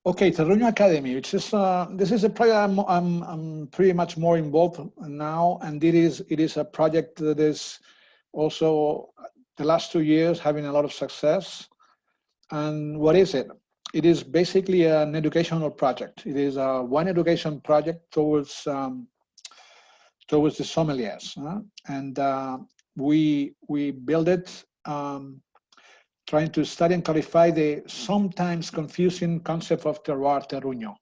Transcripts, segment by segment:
Okay, Terroir Academy, which is this is a project I'm pretty much more involved now, and it is a project that is also the last 2 years having a lot of success. And what is it? It is basically an educational project. It is a wine education project towards the sommeliers, and we build it. Trying to study and clarify the sometimes confusing concept of terroir, terruño.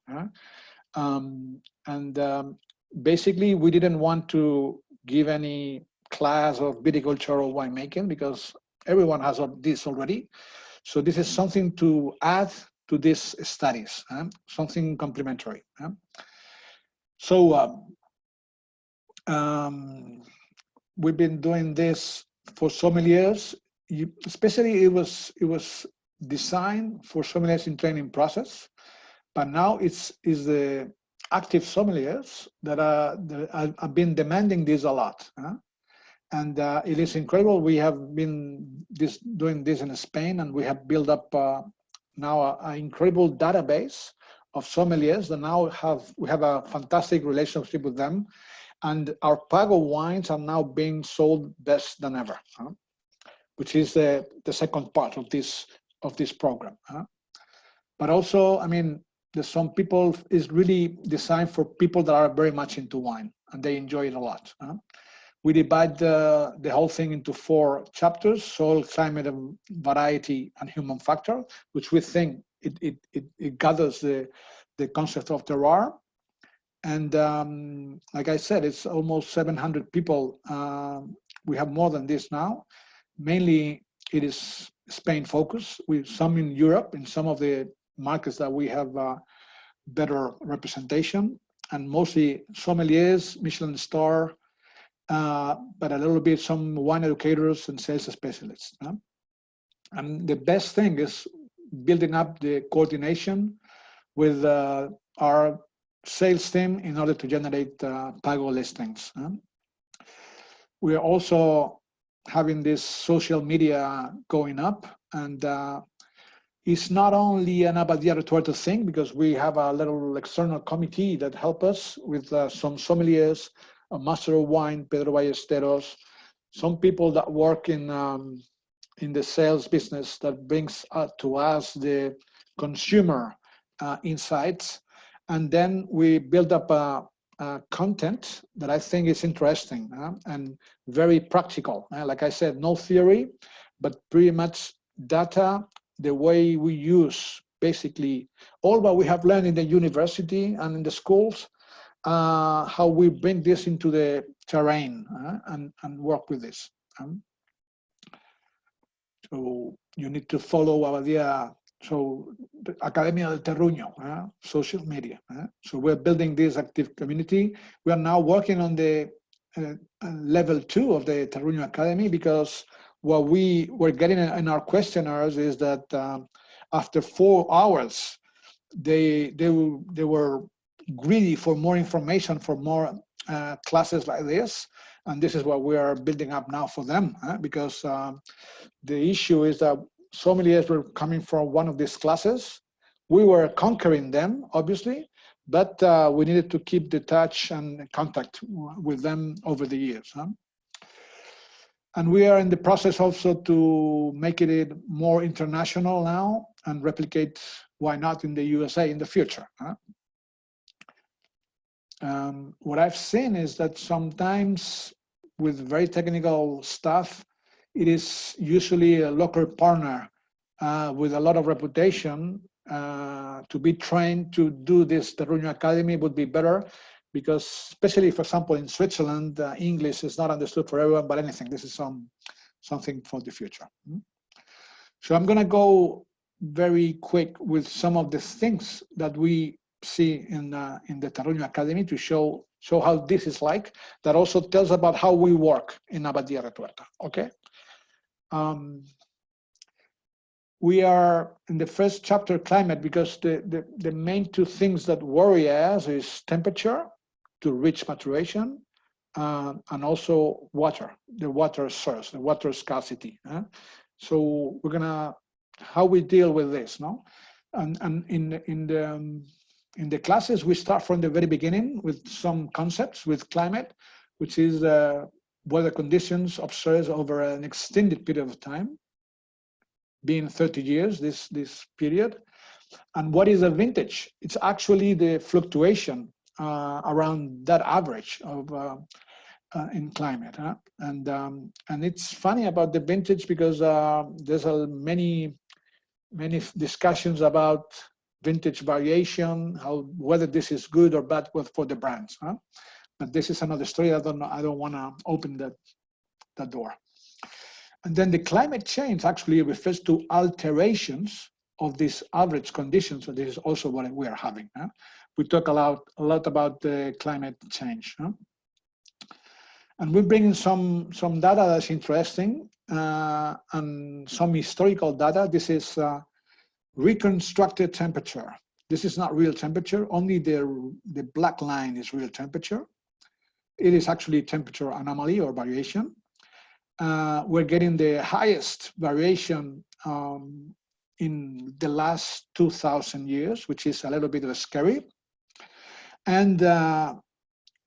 Basically, we didn't want to give any class of viticultural winemaking because everyone has this already. So this is something to add to these studies, something complementary. So we've been doing this for so many years. Especially, it was designed for sommeliers in training process, but now it's the active sommeliers that have been demanding this a lot, and it is incredible. We have been doing this in Spain, and we have built up now an incredible database of sommeliers that now we have a fantastic relationship with them, and our Pago wines are now being sold best than ever. Which is the second part of this program. But also, I mean, there's some people, is really designed for people that are very much into wine and they enjoy it a lot. We divide the whole thing into 4 chapters: soil, climate, and variety, and human factor, which we think it gathers the concept of terroir. And like I said, it's almost 700 people. We have more than this now. Mainly, it is Spain focused, with some in Europe, in some of the markets that we have better representation, and mostly sommeliers, Michelin star, but a little bit some wine educators and sales specialists. And the best thing is building up the coordination with our sales team in order to generate Pago listings. We are also having this social media going up, and it's not only an Abadia Retuerta thing, because we have a little external committee that help us with some sommeliers, a master of wine, Pedro Ballesteros, some people that work in the sales business that brings to us the consumer insights, and then we build up a content that I think is interesting and very practical. Like I said, no theory, but pretty much data, the way we use basically all what we have learned in the university and in the schools, how we bring this into the terrain and work with this. So you need to follow Abadia. So the Academia del Terruño, social media. So we're building this active community. We are now working on the level 2 of the Terruño Academy, because what we were getting in our questionnaires is that after 4 hours, they were greedy for more information, for more classes like this. And this is what we are building up now for them, because the issue is that sommeliers were coming from one of these classes. We were conquering them, obviously, but we needed to keep the touch and contact with them over the years. And we are in the process also to make it more international now and replicate, why not, in the USA in the future. What I've seen is that sometimes with very technical stuff, it is usually a local partner with a lot of reputation to be trained to do this. The Terruño Academy would be better, because especially, for example, in Switzerland, English is not understood for everyone, but anything, this is something for the future. So I'm gonna go very quick with some of the things that we see in the Terruño Academy to show how this is like. That also tells about how we work in Abadia Retuerta, okay? We are in the first chapter, climate, because the main 2 things that worry us is temperature to reach maturation, and also water, the water source, the water scarcity. So we're gonna, how we deal with this, no? And in the classes, we start from the very beginning with some concepts with climate, which is weather conditions observed over an extended period of time, being 30 years, this period. And what is a vintage? It's actually the fluctuation around that average of in climate. And it's funny about the vintage because there's many discussions about vintage variation, whether this is good or bad for the brands. But this is another story. I don't want to open that door. And then the climate change actually refers to alterations of these average conditions. So this is also what we are having. We talk a lot about the climate change. And we're bringing some data that's interesting and some historical data. This is reconstructed temperature. This is not real temperature. Only the black line is real temperature. It is actually temperature anomaly or variation. We're getting the highest variation in the last 2,000 years, which is a little bit of scary. And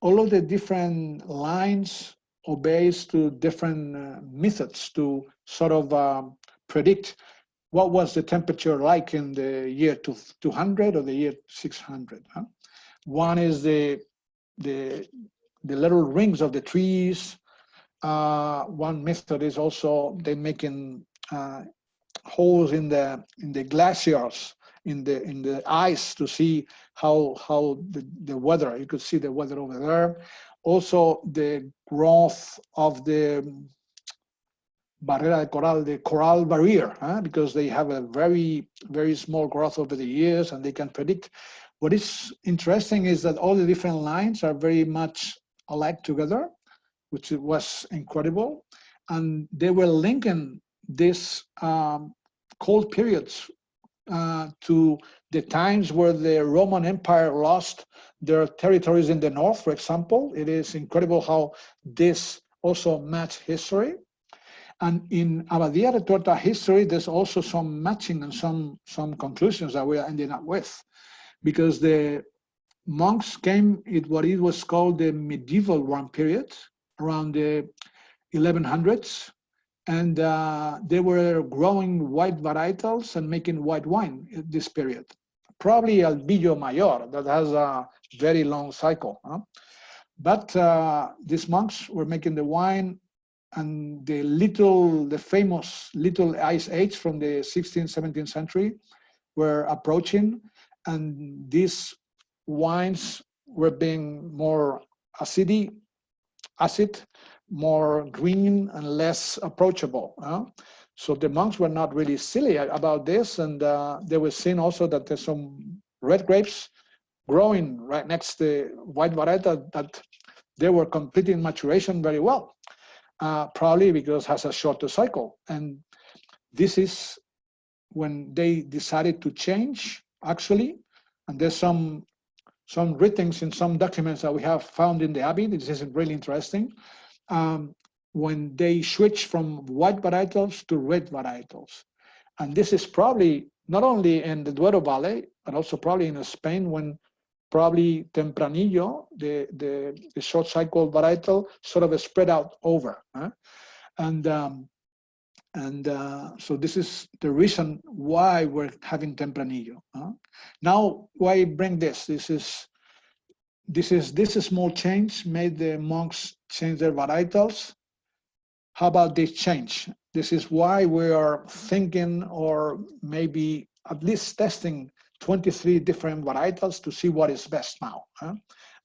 all of the different lines obeys to different methods to sort of predict what was the temperature like in the year 200 or the year 600. One is the little rings of the trees. One method is also they making holes in the glaciers, in the ice to see how the weather. You could see the weather over there. Also, the growth of the barrera de coral, the coral barrier, because they have a very, very small growth over the years, and they can predict. What is interesting is that all the different lines are very much alike together, which was incredible. And they were linking these cold periods to the times where the Roman Empire lost their territories in the north, for example. It is incredible how this also match history. And in Abadia Retuerta history, there's also some matching and some conclusions that we are ending up with, because the monks came in what it was called the medieval warm period, around the 1100s, and they were growing white varietals and making white wine in this period. Probably Albillo Mayor, that has a very long cycle. But these monks were making the wine, and the famous little ice age from the 16th, 17th century were approaching, and these wines were being more acid, more green and less approachable. So the monks were not really silly about this, and they were seeing also that there's some red grapes growing right next to white varietal that they were completing maturation very well, probably because it has a shorter cycle. And this is when they decided to change, actually, and there's some writings in some documents that we have found in the Abbey. This is really interesting. When they switched from white varietals to red varietals. And this is probably not only in the Duero Valley, but also probably in Spain, when probably Tempranillo, the short cycle varietal, sort of spread out over. So this is the reason why we're having Tempranillo. Now, why bring this? This small change made the monks change their varietals. How about this change? This is why we are thinking, or maybe at least testing 23 different varietals to see what is best now,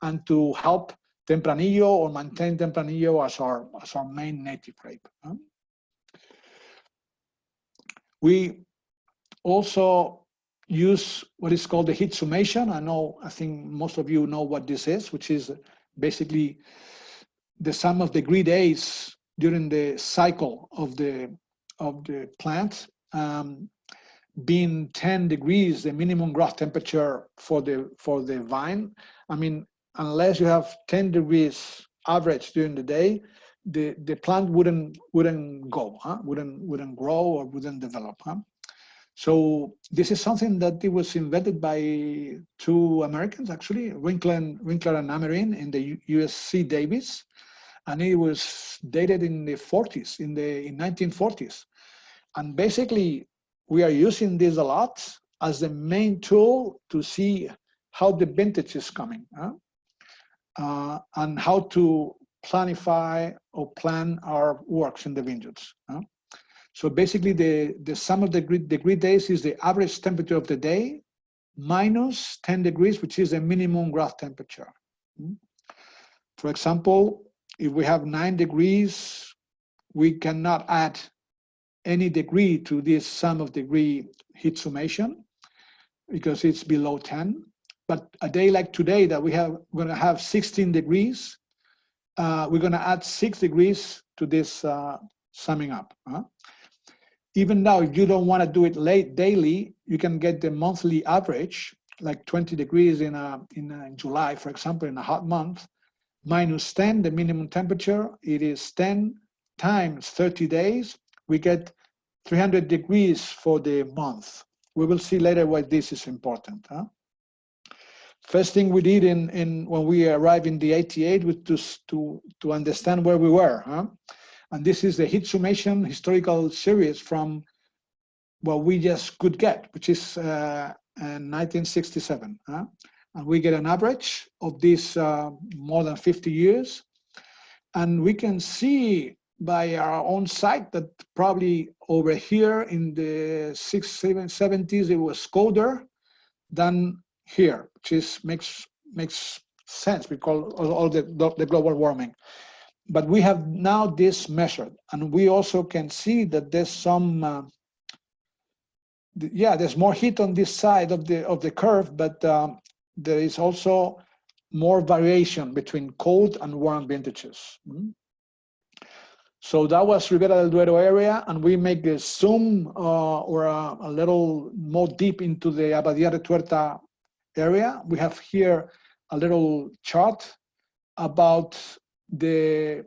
and to help Tempranillo or maintain Tempranillo as our main native grape. We also use what is called the heat summation. I think most of you know what this is, which is basically the sum of degree days during the cycle of the plant, being 10 degrees, the minimum growth temperature for the vine. I mean, unless you have 10 degrees average during the day, the plant wouldn't go, wouldn't grow or wouldn't develop. So this is something that it was invented by two Americans, actually, Winkler and Amerin in the USC Davis, and it was dated in the 40s, in 1940s. And basically, we are using this a lot as the main tool to see how the vintage is coming, and how to planify or plan our works in the vineyards. So basically, the sum of the degree days is the average temperature of the day minus 10 degrees, which is the minimum ground temperature. For example, if we have 9 degrees, we cannot add any degree to this sum of degree heat summation because it's below 10. But a day like today that we're going to have 16 degrees, we're going to add 6 degrees to this summing up. Even now, if you don't want to do it daily, you can get the monthly average, like 20 degrees in July, for example, in a hot month, minus 10, the minimum temperature. It is 10 times 30 days. We get 300 degrees for the month. We will see later why this is important. First thing we did when we arrived in the 88 was to understand where we were. And this is the heat summation historical series from what we just could get, which is 1967. And we get an average of this more than 50 years. And we can see by our own sight that probably over here in the 60s, 70s, it was colder than here, which makes sense because all the global warming. But we have now this measured, and we also can see that there's some, there's more heat on this side of the curve, but there is also more variation between cold and warm vintages. So that was Ribera del Duero area, and we make a zoom or a little more deep into the Abadia Retuerta area. We have here a little chart about we're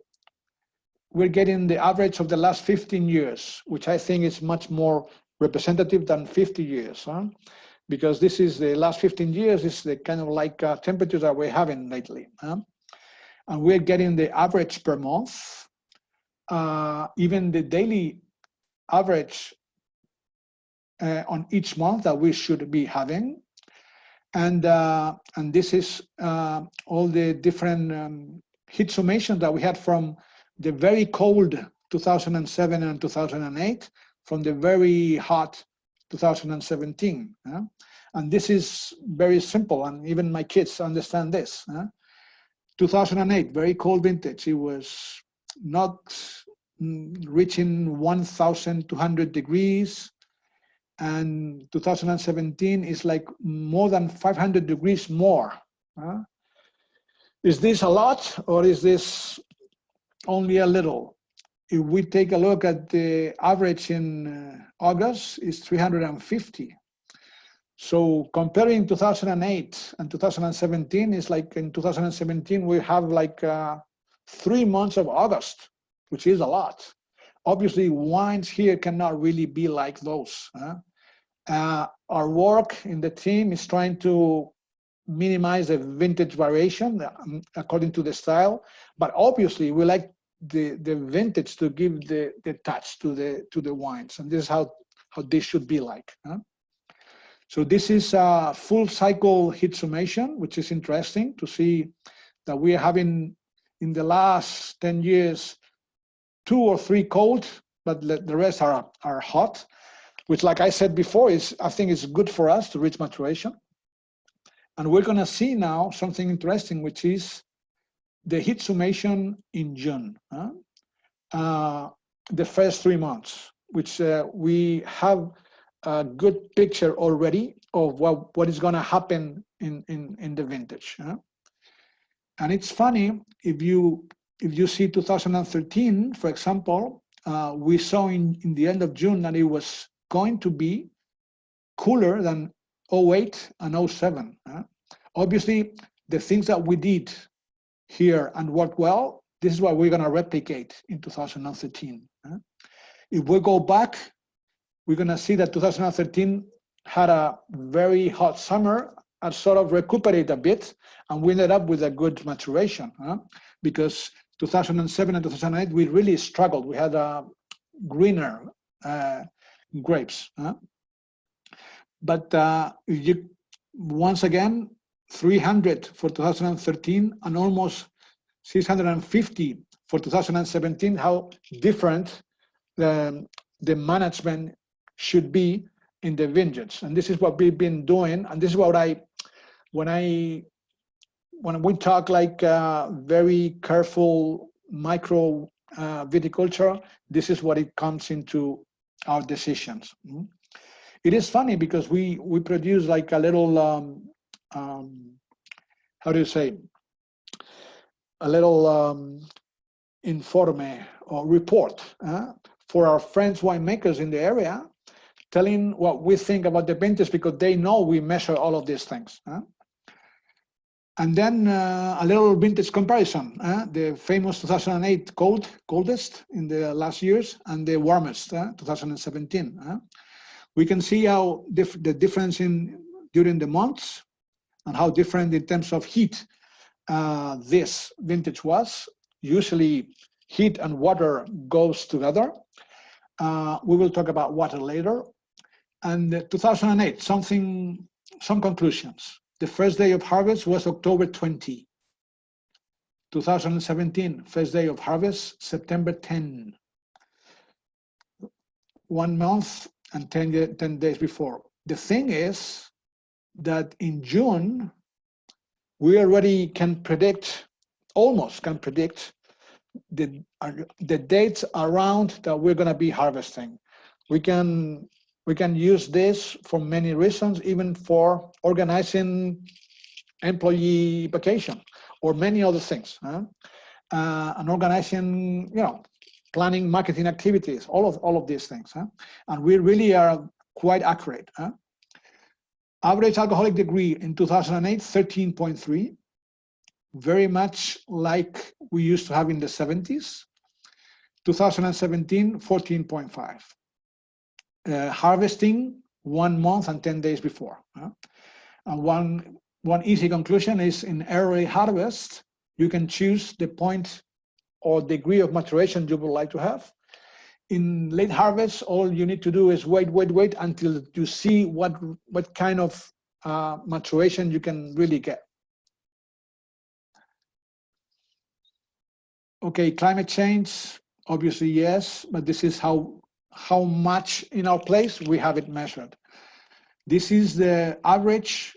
getting the average of the last 15 years, which I think is much more representative than 50 years, because this is the last 15 years, is the kind of like temperatures that we're having lately. And we're getting the average per month, even the daily average on each month that we should be having. And this is all the different heat summation that we had from the very cold 2007 and 2008, from the very hot 2017. And this is very simple, and even my kids understand this. 2008, very cold vintage. It was not reaching 1,200 degrees. And 2017 is like more than 500 degrees more. Is this a lot, or is this only a little? If we take a look at the average in August, is 350. So comparing 2008 and 2017 is like in 2017 we have like 3 months of August, which is a lot. Obviously, wines here cannot really be like those. Our work in the team is trying to minimize the vintage variation according to the style, but obviously we like the vintage to give the touch to the wines, and this is how this should be like. So this is a full cycle heat summation, which is interesting to see that we are having in the last 10 years 2 or 3 cold, but the rest are hot, which, like I said before, I think is good for us to reach maturation. And we're going to see now something interesting, which is the heat summation in June, the first 3 months, which we have a good picture already of what is going to happen in the vintage. And it's funny, if you see 2013, for example, we saw in the end of June that it was going to be cooler than 08 and 07. Obviously, the things that we did here and worked well, this is what we're going to replicate in 2013. If we go back we're going to see that 2013 had a very hot summer and sort of recuperated a bit, and we ended up with a good maturation, because 2007 and 2008, we really struggled. We had greener grapes. But once again, 300 for 2013 and almost 650 for 2017, how different the management should be in the vineyards. And this is what we've been doing. And this is what when we talk like very careful micro viticulture, this is what it comes into our decisions. It is funny because we produce like a little, how do you say, a little informe or report for our friends winemakers in the area, telling what we think about the vintage, because they know we measure all of these things. And then a little vintage comparison, the famous 2008 coldest in the last years and the warmest, 2017. We can see how the difference during the months and how different in terms of heat this vintage was. Usually heat and water goes together. We will talk about water later. And 2008, some conclusions. The first day of harvest was October 20. 2017, first day of harvest, September 10. 1 month and 10 days before. The thing is that in June, we already can predict, almost can predict, the dates around that we're going to be harvesting. We can use this for many reasons, even for organizing employee vacation or many other things, and organizing, planning marketing activities, all of these things, and we really are quite accurate. Average alcoholic degree in 2008, 13.3, very much like we used to have in the 70s. 2017, 14.5. Harvesting 1 month and 10 days before. And one easy conclusion is in early harvest, you can choose the point or degree of maturation you would like to have. In late harvest, all you need to do is wait until you see what kind of maturation you can really get. Okay, climate change, obviously yes, but this is how much in our place we have it measured. This is the average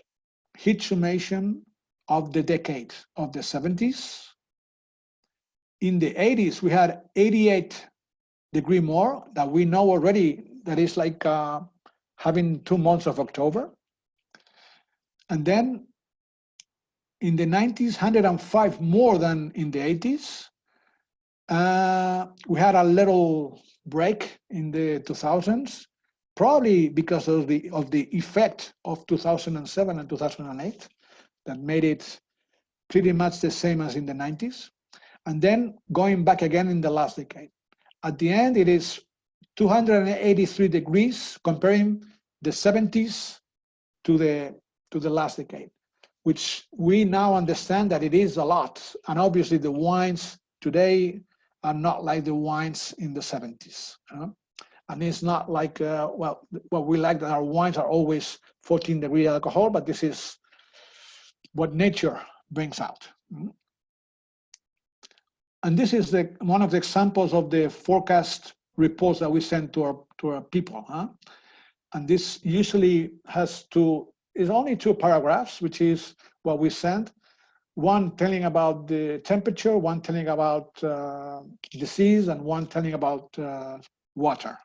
heat summation of the decade of the 70s. In the 80s, we had 88 degree more that we know already. That is like having 2 months of October. And then in the 90s, 105 more than in the 80s. We had a little break in the 2000s, probably because of the effect of 2007 and 2008 that made it pretty much the same as in the 90s. And then going back again in the last decade. At the end, it is 283 degrees comparing the 70s to the last decade, which we now understand that it is a lot. And obviously the wines today are not like the wines in the 70s. And it's not like, what we like, that our wines are always 14-degree alcohol, but this is what nature brings out. And this is one of the examples of the forecast reports that we send to our people. And this usually is only 2 paragraphs, which is what we send. One telling about the temperature, one telling about disease, and one telling about water.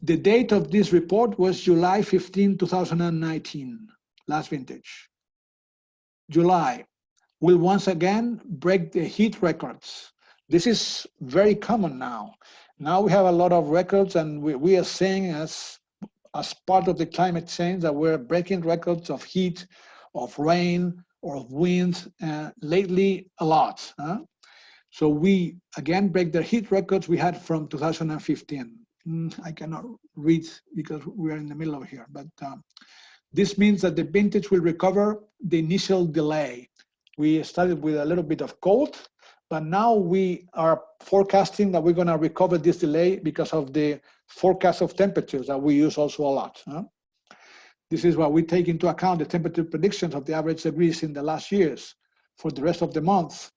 The date of this report was July 15, 2019, last vintage. July will once again break the heat records. This is very common now. Now we have a lot of records, and we are saying as part of the climate change that we're breaking records of heat, of rain, or of wind, lately a lot. So we again break the heat records we had from 2015. I cannot read because we are in the middle of here, but this means that the vintage will recover the initial delay. We started with a little bit of cold, but now we are forecasting that we're going to recover this delay because of the forecast of temperatures that we use also a lot. This is what we take into account, the temperature predictions of the average degrees in the last years. For the rest of the month,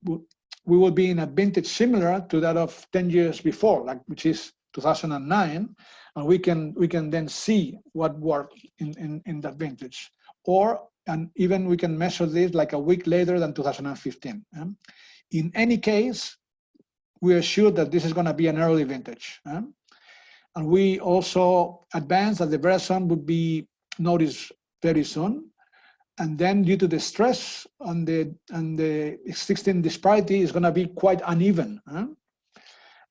we will be in a vintage similar to that of 10 years before, like which is 2009, and we can then see what worked in that vintage. And even we can measure this like a week later than 2015. In any case, we are sure that this is going to be an early vintage. And we also advance that the Verazon would be noticed very soon. And then due to the stress on the existing disparity is going to be quite uneven.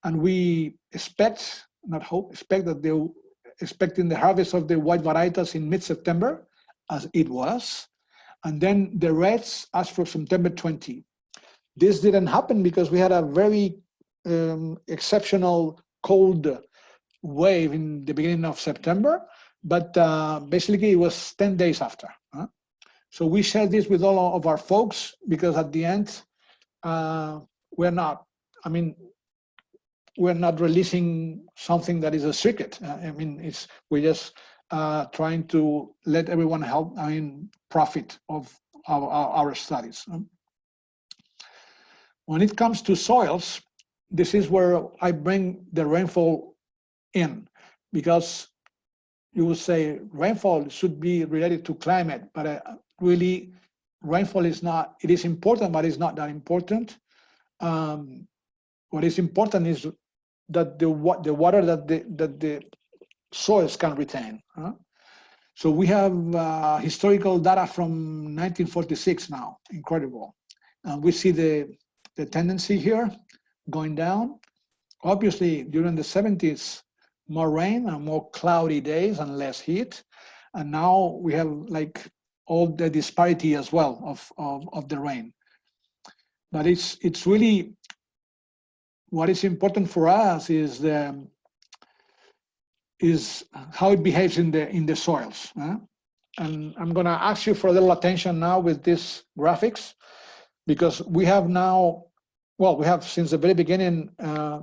And we expect, not hope, expect that they're expecting the harvest of the white varietals in mid-September, as it was. And then the reds as for September 20. This didn't happen because we had a very exceptional cold wave in the beginning of September, but basically it was 10 days after. So we share this with all of our folks because at the end, we're not releasing something that is a secret. We're just trying to let everyone profit of our studies. When it comes to soils, this is where I bring the rainfall in, because you will say rainfall should be related to climate, but really rainfall is not. It is important, but it's not that important. What is important is that the water that the soils can retain. So we have historical data from 1946 now, incredible. And we see the tendency here going down. Obviously, during the 70s, more rain and more cloudy days and less heat. And now we have like all the disparity as well of the rain. But it's really, what is important for us is how it behaves in the soils. And I'm gonna ask you for a little attention now with these graphics, because we have now, well, we have since the very beginning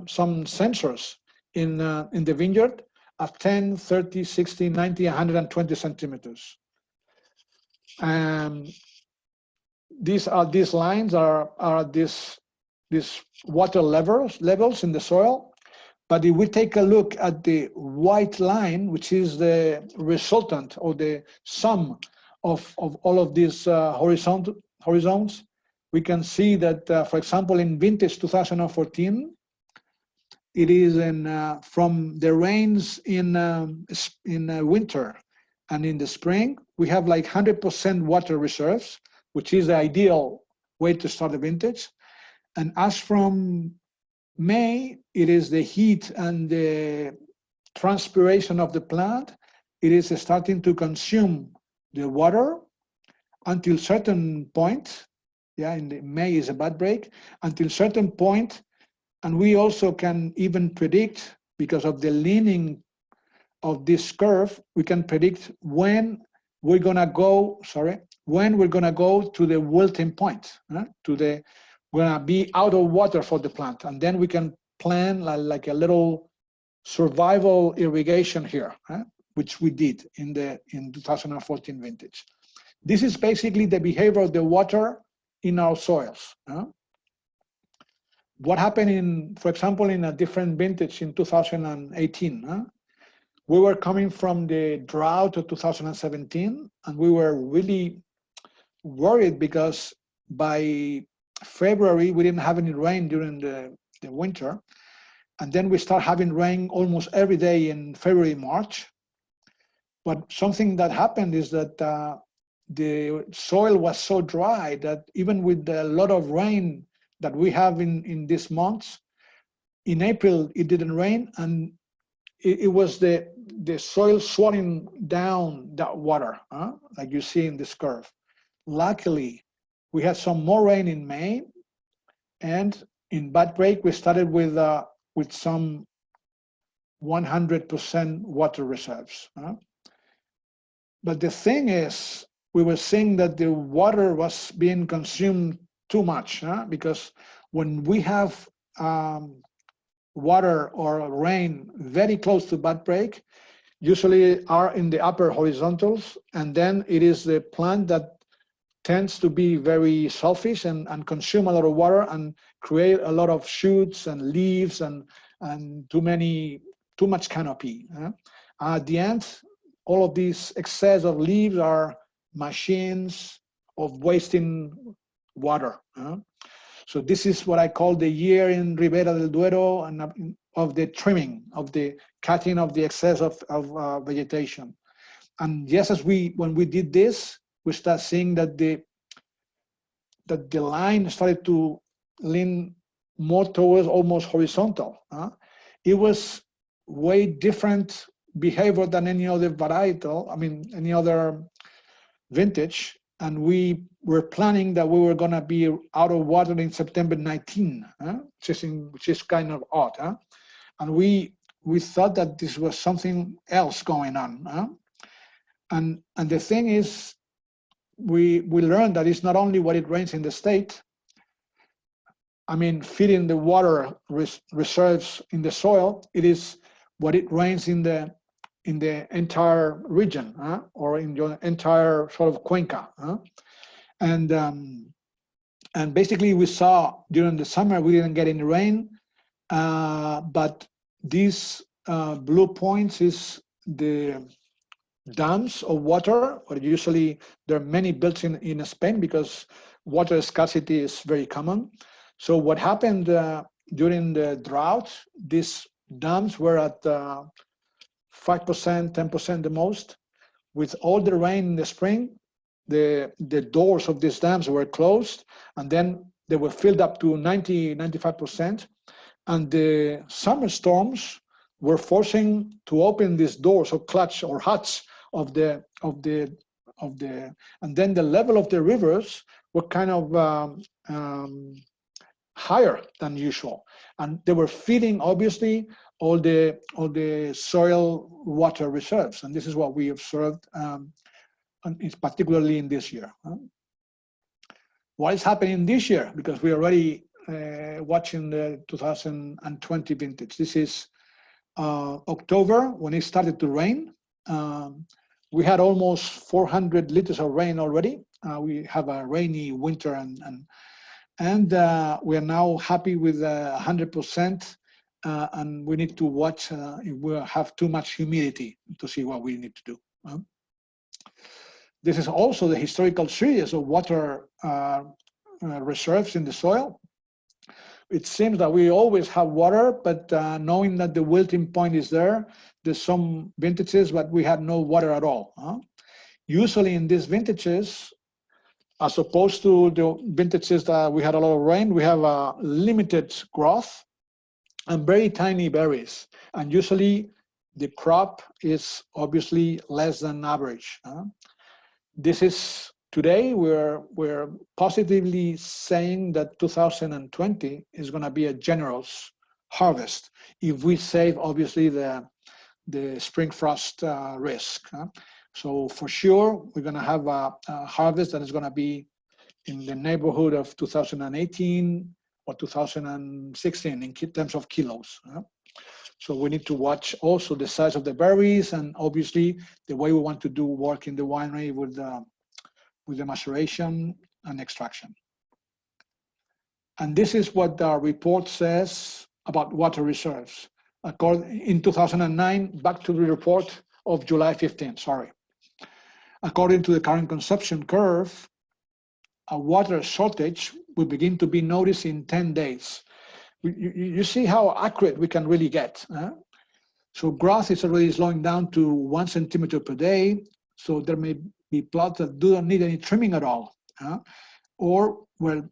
some sensors in the vineyard at 10, 30, 60, 90, 120 centimeters. And these lines are these water levels in the soil. But if we take a look at the white line, which is the resultant or the sum of all of these horizons, we can see that, for example, in vintage 2014, it is from the rains in winter and in the spring, we have like 100% water reserves, which is the ideal way to start the vintage. And as from May, it is the heat and the transpiration of the plant. It is starting to consume the water until certain point. Yeah, in May is a bad break until certain point. And we also can even predict, because of the leaning of this curve, we can predict when we're gonna go to the wilting point, we're gonna be out of water for the plant. And then we can plan like a little survival irrigation here, which we did in 2014 vintage. This is basically the behavior of the water in our soils. What happened for example, in a different vintage in 2018? We were coming from the drought of 2017, and we were really worried because by February, we didn't have any rain during the winter. And then we start having rain almost every day in February, March. But something that happened is that the soil was so dry that even with a lot of rain that we have in these months, in April, it didn't rain, and it was the soil swallowing down that water, like you see in this curve. Luckily, we had some more rain in May, and in bad break, we started with some 100% water reserves. But the thing is, we were seeing that the water was being consumed too much, because when we have water or rain very close to bud break, usually are in the upper horizontals, and then it is the plant that tends to be very selfish and consume a lot of water and create a lot of shoots and leaves and too much canopy. At the end, all of these excess of leaves are machines of wasting water. So this is what I call the year in Ribera del Duero and of the trimming, of the cutting of the excess of vegetation. And yes, when we did this, we start seeing that the line started to lean more towards almost horizontal. It was way different behavior than any other varietal, any other vintage. And we were planning that we were going to be out of water in September 19, which is kind of odd. And we thought that this was something else going on. And the thing is, we learned that it's not only what it rains in the state, feeding the water reserves in the soil, it is what it rains in the entire region, or in your entire sort of cuenca. And basically we saw during the summer we didn't get any rain, but these blue points is the dams of water, or usually there are many built in Spain because water scarcity is very common. So what happened during the drought, these dams were at 5%, 10% the most. With all the rain in the spring, the doors of these dams were closed, and then they were filled up to 95%. And the summer storms were forcing to open these doors or clutch or huts of the and then the level of the rivers were kind of higher than usual, and they were feeding obviously all the soil water reserves, and this is what we observed, and it's particularly in this year. What is happening this year? Because we're already watching the 2020 vintage. This is October when it started to rain. We had almost 400 liters of rain already. We have a rainy winter, and we are now happy with 100%, and we need to watch if we have too much humidity to see what we need to do. This is also the historical series of water reserves in the soil. It seems that we always have water, but knowing that the wilting point is there, there's some vintages, but we had no water at all. Usually in these vintages, as opposed to the vintages that we had a lot of rain, we have a limited growth and very tiny berries. And usually the crop is obviously less than average. This is today, we're positively saying that 2020 is going to be a generous harvest if we save obviously the spring frost risk. So for sure, we're going to have a harvest that is going to be in the neighborhood of 2018 or 2016 in terms of kilos. So we need to watch also the size of the berries and obviously the way we want to do work in the winery with the maceration and extraction. And this is what the report says about water reserves. In 2009, back to the report of July 15, sorry. According to the current consumption curve, a water shortage will begin to be noticed in 10 days. You see how accurate we can really get. So growth is already slowing down to 1 centimeter per day. So there may be plots that do not need any trimming at all. Or where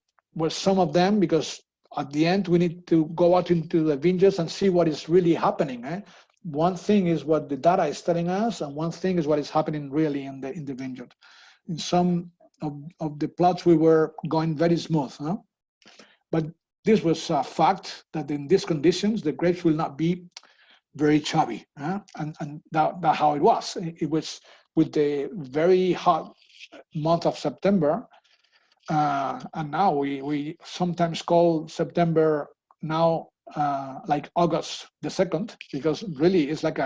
some of them, because at the end we need to go out into the vineyards and see what is really happening. One thing is what the data is telling us, and one thing is what is happening really in the vineyard. In some of the plots we were going very smooth, but this was a fact that in these conditions the grapes will not be very chubby, and that how it was. It was with the very hot month of September, and now we sometimes call September now like August the 2nd, because really it's like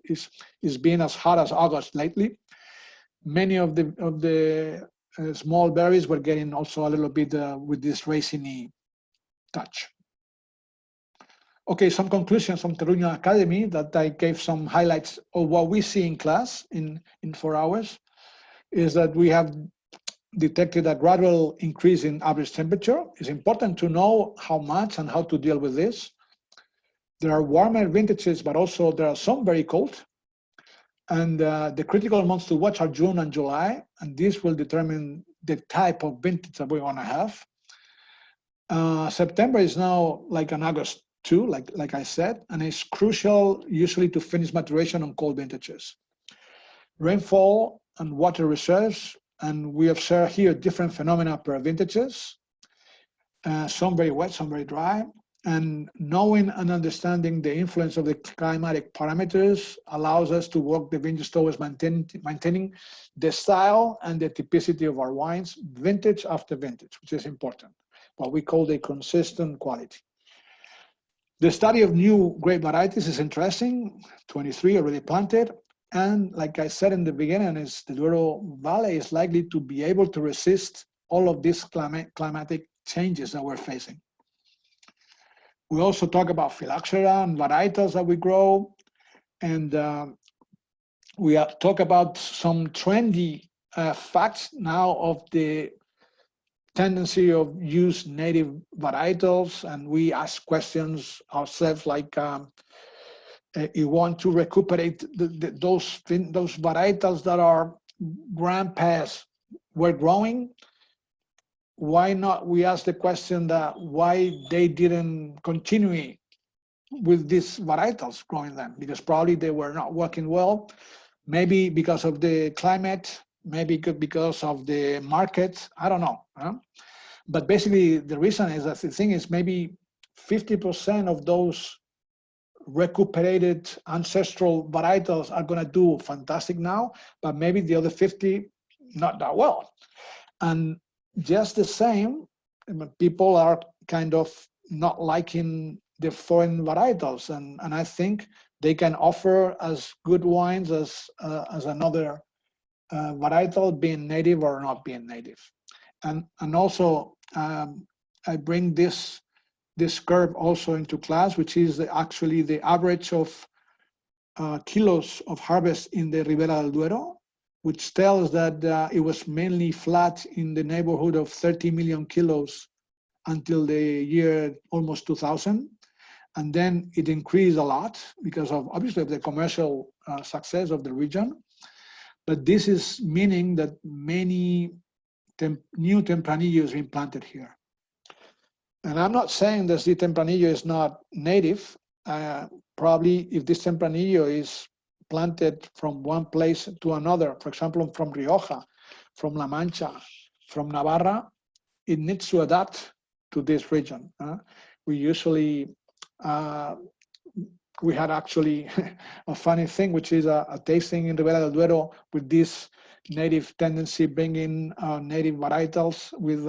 it's been as hot as August lately. Many of the small berries were getting also a little bit with this raciny touch. Okay, some conclusions from Terruño Academy that I gave some highlights of what we see in class in 4 hours is that we have detected a gradual increase in average temperature. It's important to know how much and how to deal with this. There are warmer vintages, but also there are some very cold. And the critical months to watch are June and July, and this will determine the type of vintage that we want to have. September is now like an August too, like I said, and it's crucial usually to finish maturation on cold vintages. Rainfall and water reserves, and we observe here different phenomena per vintages, some very wet, some very dry, and knowing and understanding the influence of the climatic parameters allows us to work the vintage towards maintaining the style and the typicity of our wines, vintage after vintage, which is important, what we call the consistent quality. The study of new grape varieties is interesting, 23 already planted, and like I said in the beginning, is the Douro Valley is likely to be able to resist all of these climatic changes that we're facing. We also talk about phylloxera and varietals that we grow, and we talk about some trendy facts now of the tendency of use native varietals, and we ask questions ourselves like, you want to recuperate those varietals that our grandpas were growing. Why not? We ask the question that why they didn't continue with these varietals growing them, because probably they were not working well, maybe because of the climate, maybe because of the market, I don't know. But basically the reason is that the thing is maybe 50% of those recuperated ancestral varietals are going to do fantastic now, but maybe the other 50 not that well. And just the same, people are kind of not liking the foreign varietals, and I think they can offer as good wines as another varietal, being native or not being native. And also I bring this curve also into class, which is actually the average of kilos of harvest in the Ribera del Duero, which tells that it was mainly flat in the neighborhood of 30 million kilos until the year almost 2000. And then it increased a lot because of obviously of the commercial success of the region. But this is meaning that many new Tempranillo is being planted here. And I'm not saying that the Tempranillo is not native. Probably if this Tempranillo is planted from one place to another, for example, from Rioja, from La Mancha, from Navarra, it needs to adapt to this region. We usually, we had actually a funny thing, which is a tasting in Ribera del Duero with this native tendency, bringing native varietals with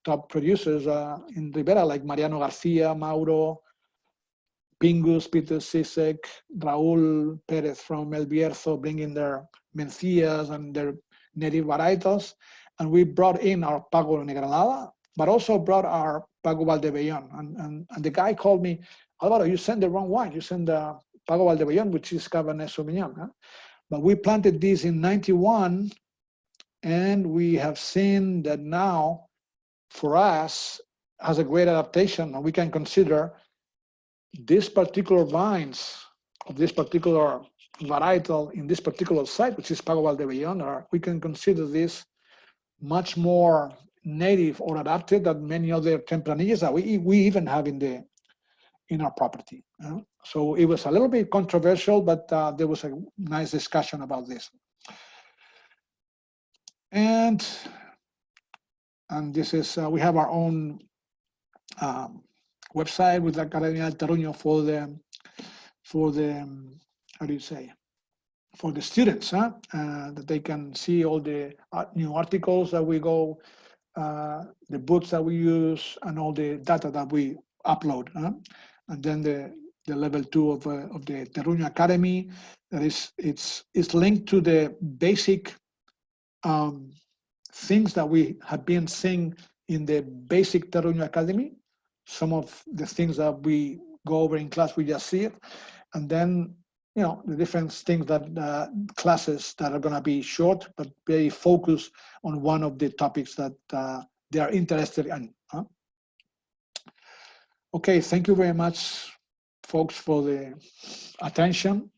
top producers in Ribera, like Mariano Garcia, Mauro, Pingus, Peter Sisek, Raúl Perez from El Bierzo, bringing their Mencías and their native varietals. And we brought in our Pago Negranada, but also brought our Pago Valdebellón. And the guy called me, Alvaro, you sent the wrong wine. You sent the Pago Valdebellón, which is Cabernet Sauvignon. But we planted this in 91, and we have seen that now, for us, has a great adaptation, and we can consider these particular vines of this particular varietal in this particular site, which is Pago Valdebellón, or we can consider this much more native or adapted than many other Tempranillos that we even have in our property. So it was a little bit controversial, but there was a nice discussion about this. And this is, we have our own website with la Academia del Terruño for the, how do you say, for the students, that they can see all the new articles that we go, the books that we use, and all the data that we upload. And then the level 2 of the Terruño Academy, that it's linked to the basic things that we have been seeing in the basic Terruño Academy. Some of the things that we go over in class, we just see it. And then, the different things that classes that are going to be short, but very focused on one of the topics that they are interested in. Okay, thank you very much, folks, for the attention.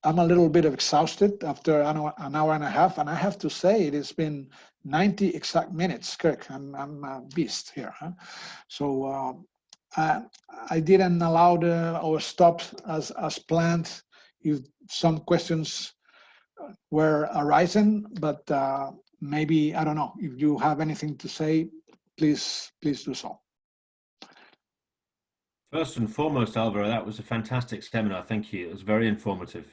I'm a little bit exhausted after an hour and a half, and I have to say it has been 90 exact minutes, Kirk. I'm a beast here. So I didn't allow our stop as planned. If some questions were arising, but maybe, I don't know, if you have anything to say, please do so. First and foremost, Alvaro, that was a fantastic seminar. Thank you. It was very informative.